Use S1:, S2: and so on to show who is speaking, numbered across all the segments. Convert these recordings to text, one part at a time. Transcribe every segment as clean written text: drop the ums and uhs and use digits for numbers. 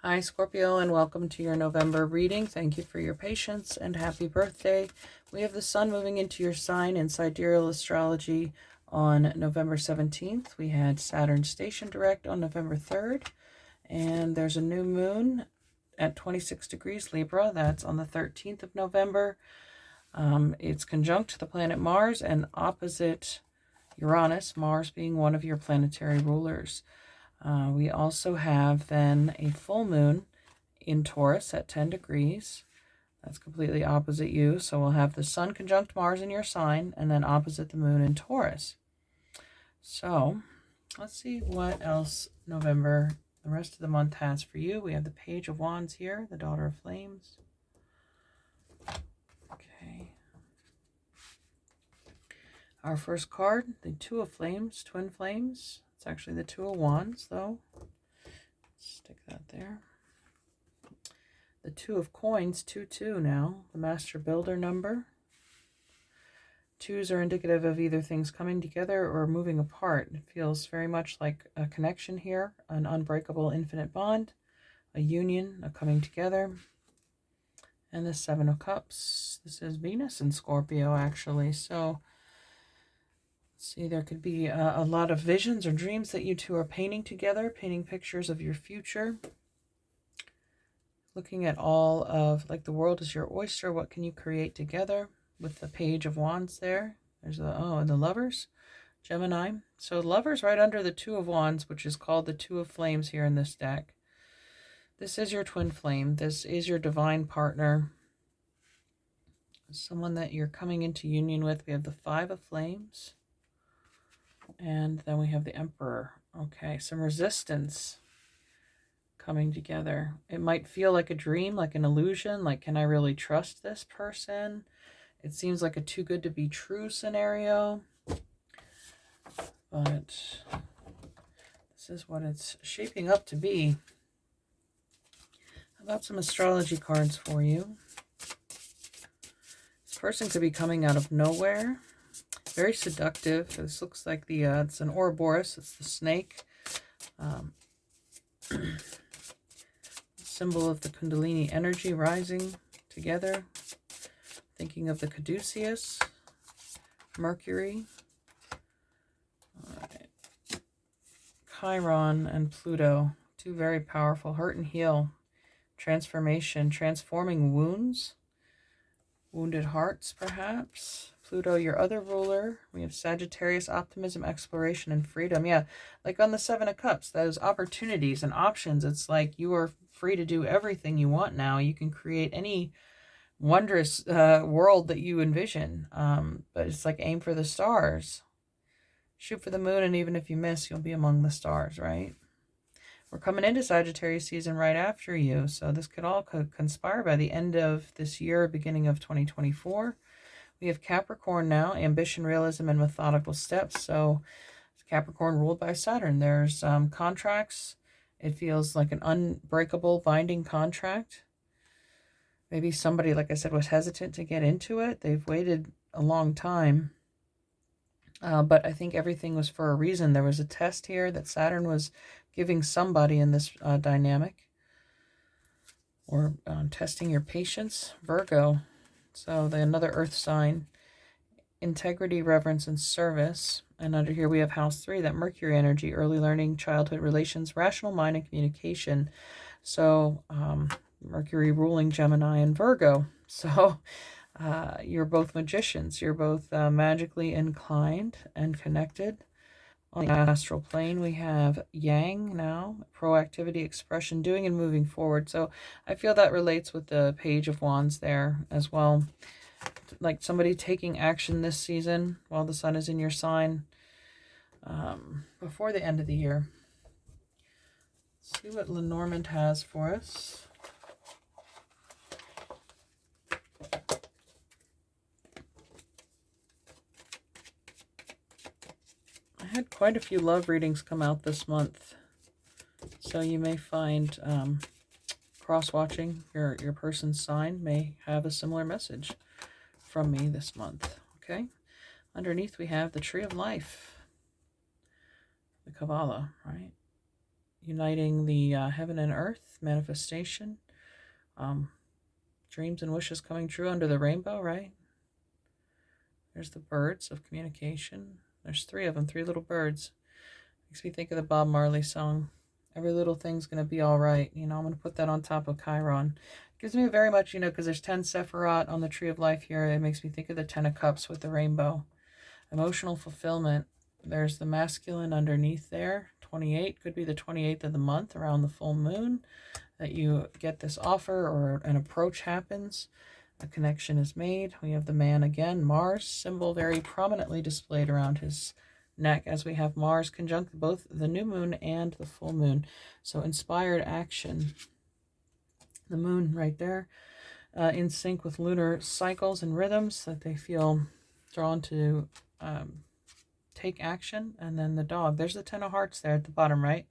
S1: Hi, Scorpio, and welcome to your November reading. Thank you for your patience and happy birthday. We have the sun moving into your sign in sidereal astrology on November 17th. We had Saturn station direct on November 3rd, and there's a new moon at 26 degrees Libra. That's on the 13th of November. It's conjunct to the planet Mars and opposite Uranus, Mars being one of your planetary rulers. We also have then a full moon in Taurus at 10 degrees. That's completely opposite you. So we'll have the sun conjunct Mars in your sign and then opposite the moon in Taurus. So let's see what else November, the rest of the month, has for you. We have the Page of Wands here, the Daughter of Flames. Okay. Our first card, the Two of Flames, Twin Flames. It's actually the Two of Wands, though. Stick that there. The Two of Coins, 2-2 now, the Master Builder number. Twos are indicative of either things coming together or moving apart. It feels very much like a connection here, an unbreakable infinite bond, a union, a coming together. And the Seven of Cups. This is Venus in Scorpio, actually. So see, there could be a lot of visions or dreams that you two are painting together, painting pictures of your future. Looking at all of, like, the world is your oyster. What can you create together? With the Page of Wands there. There's the, and the Lovers, Gemini. So Lovers right under the Two of Wands, which is called the Two of Flames here in this deck. This is your twin flame. This is your divine partner. Someone that you're coming into union with. We have the Five of Flames. And then we have the Emperor. Okay, some resistance coming together. It might feel like a dream, like an illusion, like, can I really trust this person? It seems like a too good to be true scenario. But this is what it's shaping up to be. How about some astrology cards for you? This person could be coming out of nowhere. Very seductive. This looks like the it's an Ouroboros. It's the snake. Symbol of the Kundalini energy rising together. Thinking of the Caduceus, Mercury, Chiron, and Pluto. Two very powerful. Hurt and heal. Transformation. Transforming wounds. Wounded hearts, perhaps. Pluto, your other ruler. We have Sagittarius, optimism, exploration, and freedom. Yeah, like on the Seven of Cups, those opportunities and options. It's like you are free to do everything you want now. You can create any wondrous world that you envision. But it's like aim for the stars. Shoot for the moon, and even if you miss, you'll be among the stars, right? We're coming into Sagittarius season right after you, so this could all conspire by the end of this year, beginning of 2024. We have Capricorn now, ambition, realism, and methodical steps. So Capricorn ruled by Saturn. There's contracts. It feels like an unbreakable binding contract. Maybe somebody, like I said, was hesitant to get into it. They've waited a long time. But I think everything was for a reason. There was a test here that Saturn was giving somebody in this dynamic. Or testing your patience. Virgo. So another earth sign. Integrity, reverence, and service. And under here we have house 3, that Mercury energy, early learning, childhood relations, rational mind, and communication. So Mercury ruling Gemini and Virgo. So you're both magicians. You're both magically inclined and connected. On the astral plane, we have Yang now, proactivity, expression, doing and moving forward. So I feel that relates with the Page of Wands there as well. Like somebody taking action this season while the sun is in your sign before the end of the year. Let's see what Lenormand has for us. I had quite a few love readings come out this month, so you may find cross-watching your person's sign may have a similar message from me this month. Okay, underneath we have the Tree of Life, the Kabbalah, right? uniting the heaven and earth, manifestation, dreams and wishes coming true under the rainbow, right? There's the birds of communication. There's 3 of them, 3 little birds. Makes me think of the Bob Marley song, Every Little Thing's Gonna Be All Right. You know, I'm going to put that on top of Chiron. Gives me very much, you know, because there's 10 Sephirot on the Tree of Life here. It makes me think of the 10 of Cups with the rainbow. Emotional fulfillment. There's the masculine underneath there. 28 could be the 28th of the month around the full moon that you get this offer or an approach happens. A connection is made. We have the man again, Mars symbol very prominently displayed around his neck as we have Mars conjunct both the new moon and the full moon. So inspired action. The moon right there in sync with lunar cycles and rhythms that they feel drawn to take action. And then the dog. There's the 10 of hearts there at the bottom, right?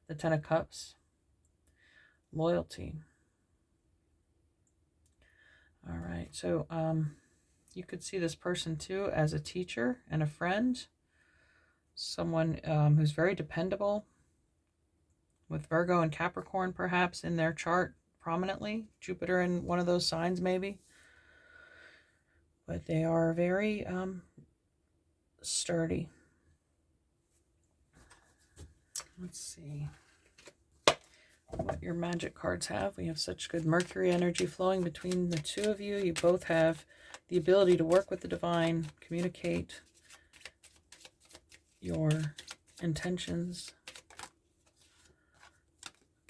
S1: The 10 of cups. Loyalty. All right. So you could see this person too as a teacher and a friend. Someone who's very dependable. With Virgo and Capricorn perhaps in their chart prominently. Jupiter in one of those signs maybe. But they are very sturdy. Let's see what your magic cards have. We have such good Mercury energy flowing between the two of you. You both have the ability to work with the divine, communicate your intentions.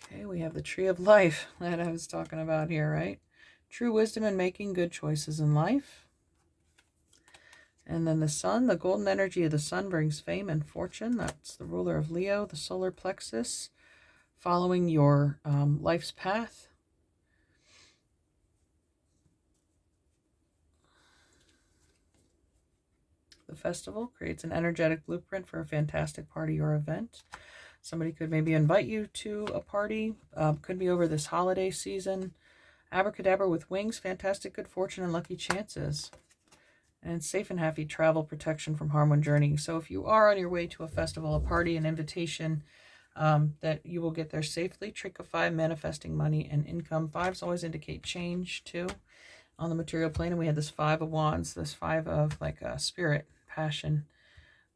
S1: Okay, we have the Tree of Life that I was talking about here, right? True wisdom in making good choices in life. And then the sun, the golden energy of the sun brings fame and fortune. That's the ruler of Leo, the solar plexus, following your life's path. The festival creates an energetic blueprint for a fantastic party or event. Somebody could maybe invite you to a party. Could be over this holiday season. Abracadabra with wings, fantastic good fortune and lucky chances. And safe and happy travel, protection from harm when journeying. So if you are on your way to a festival, a party, an invitation, that you will get there safely. Trick of 5, manifesting money and income. 5s always indicate change too on the material plane. And we had this 5 of wands, this 5 of like spirit, passion,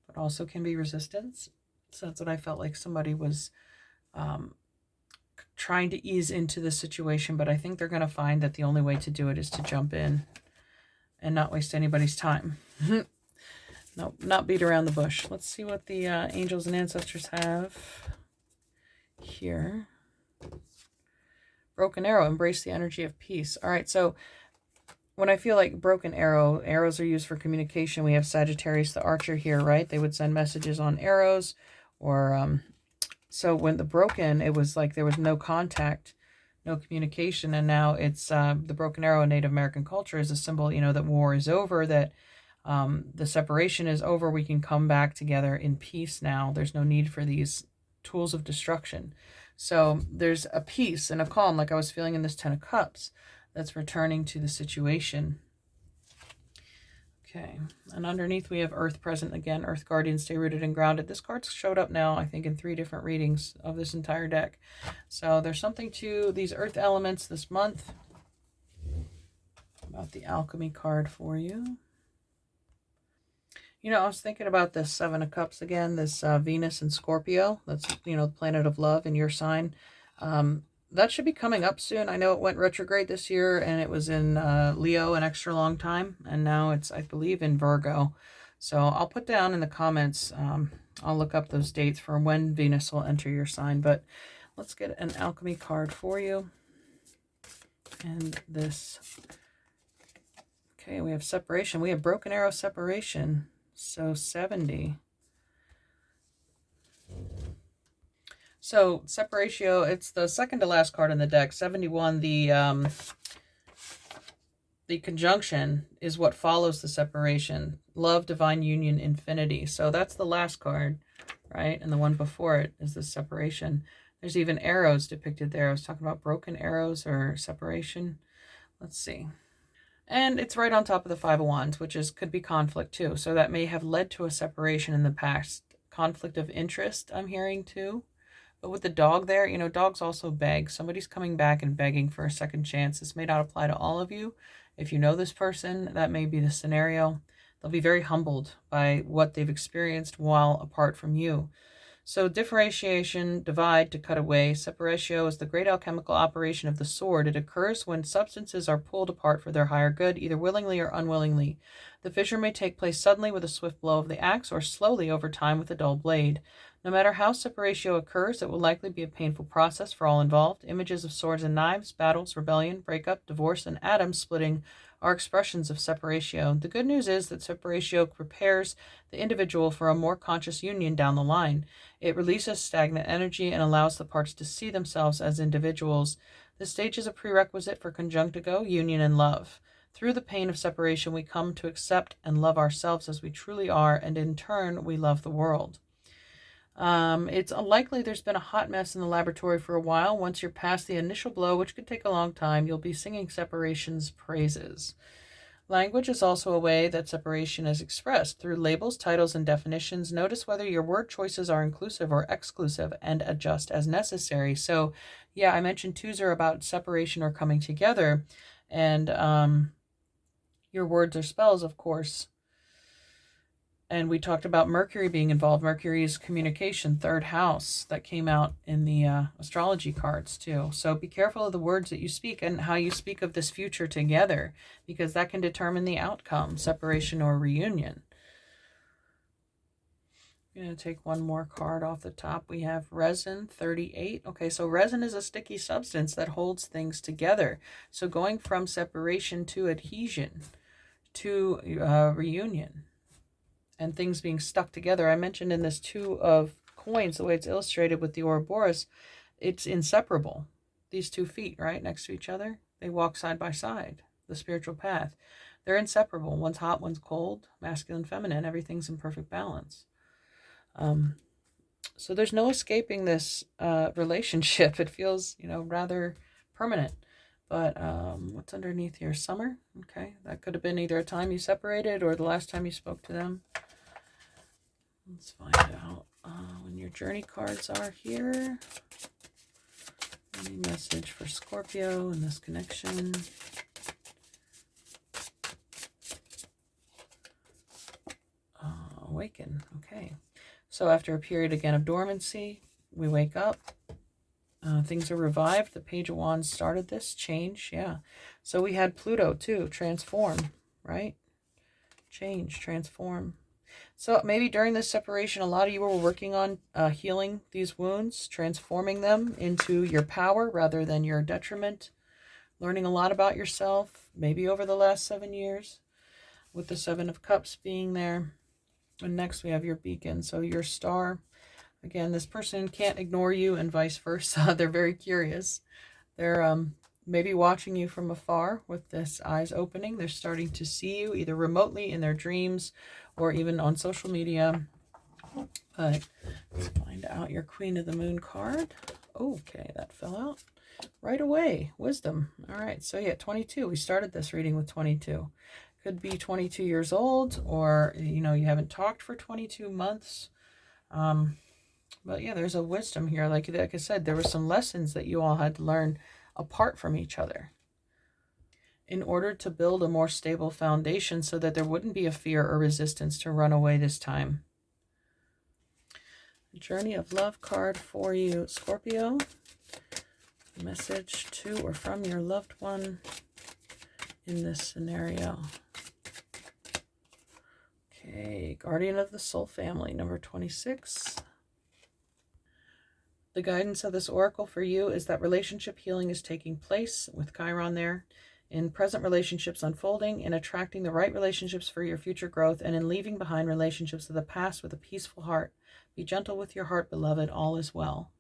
S1: but also can be resistance. So that's what I felt like somebody was trying to ease into the situation. But I think they're going to find that the only way to do it is to jump in and not waste anybody's time. No, not beat around the bush. Let's see what the angels and ancestors have here. Broken arrow, embrace the energy of peace. All right, so when I feel like broken arrow, arrows are used for communication. We have Sagittarius, the archer here, right? They would send messages on arrows. Or so when the broken, it was like there was no contact, no communication. And now it's the broken arrow in Native American culture is a symbol, you know, that war is over, that the separation is over. We can come back together in peace now. There's no need for these tools of destruction. So there's a peace and a calm, like I was feeling in this 10 of Cups, that's returning to the situation. Okay, and underneath we have Earth present again. Earth Guardian, stay rooted and grounded. This card's showed up now, I think, in 3 different readings of this entire deck. So there's something to these Earth elements this month. About the Alchemy card for you. You know, I was thinking about this 7 of Cups again, this Venus and Scorpio. That's, you know, the planet of love in your sign. That should be coming up soon. I know it went retrograde this year and it was in Leo an extra long time. And now it's, I believe, in Virgo. So I'll put down in the comments, I'll look up those dates for when Venus will enter your sign. But let's get an alchemy card for you. And this, okay, we have separation. We have broken arrow separation. So 70. So separatio, it's the second to last card in the deck. 71, the conjunction is what follows the separation. Love, divine union, infinity. So that's the last card, right? And the one before it is the separation. There's even arrows depicted there. I was talking about broken arrows or separation. Let's see. And it's right on top of the 5 of Wands, which is could be conflict too. So that may have led to a separation in the past. Conflict of interest, I'm hearing too. But with the dog there, you know, dogs also beg. Somebody's coming back and begging for a second chance. This may not apply to all of you. If you know this person, that may be the scenario. They'll be very humbled by what they've experienced while apart from you. So differentiation, divide, to cut away. Separatio is the great alchemical operation of the sword. It occurs when substances are pulled apart for their higher good, either willingly or unwillingly. The fissure may take place suddenly with a swift blow of the axe, or slowly over time with a dull blade. No matter how separatio occurs, it will likely be a painful process for all involved. Images of swords and knives, battles, rebellion, breakup, divorce, and atom splitting are expressions of separatio. The good news is that separatio prepares the individual for a more conscious union down the line. It releases stagnant energy and allows the parts to see themselves as individuals. This stage is a prerequisite for conjunctigo, union, and love. Through the pain of separation, we come to accept and love ourselves as we truly are, and in turn, we love the world. It's unlikely there's been a hot mess in the laboratory for a while. Once you're past the initial blow, which could take a long time, you'll be singing separation's praises. Language is also a way that separation is expressed through labels, titles, and definitions. Notice whether your word choices are inclusive or exclusive and adjust as necessary. So, yeah, I mentioned twos are about separation or coming together, and your words are spells, of course. And we talked about Mercury being involved. Mercury is communication, third house, that came out in the astrology cards too. So be careful of the words that you speak and how you speak of this future together, because that can determine the outcome, separation or reunion. I'm going to take one more card off the top. We have resin 38. Okay, so resin is a sticky substance that holds things together. So going from separation to adhesion to reunion, and things being stuck together. I mentioned in this two of coins, the way it's illustrated with the Ouroboros, it's inseparable. These 2 feet, right, next to each other, they walk side by side, the spiritual path. They're inseparable. One's hot, one's cold, masculine, feminine. Everything's in perfect balance. So there's no escaping this relationship. It feels, you know, rather permanent. But what's underneath here? Summer? Okay, that could have been either a time you separated or the last time you spoke to them. Let's find out when your journey cards are here. Any message for Scorpio in this connection? Awaken. Okay. So after a period again of dormancy, we wake up. Things are revived. The Page of Wands started this change. Yeah. So we had Pluto too. Transform, right? Change, transform. So maybe during this separation, a lot of you were working on healing these wounds, transforming them into your power rather than your detriment, learning a lot about yourself, maybe over the last 7 years, with the 7 of Cups being there. And next we have your beacon, so your star. Again, this person can't ignore you and vice versa. They're very curious. They're maybe watching you from afar with this eyes opening. They're starting to see you either remotely in their dreams or even on social media. But let's find out your Queen of the Moon card. Okay, that fell out right away. Wisdom. All right, so yeah, 22. We started this reading with 22. Could be 22 years old, or, you know, you haven't talked for 22 months. But yeah, there's a wisdom here. Like I said, there were some lessons that you all had to learn apart from each other in order to build a more stable foundation so that there wouldn't be a fear or resistance to run away this time. Journey of Love card for you, Scorpio. Message to or from your loved one in this scenario. Okay, Guardian of the Soul Family, number 26. The guidance of this oracle for you is that relationship healing is taking place with Chiron there, in present relationships unfolding, in attracting the right relationships for your future growth, and in leaving behind relationships of the past with a peaceful heart. Be gentle with your heart, beloved. All is well.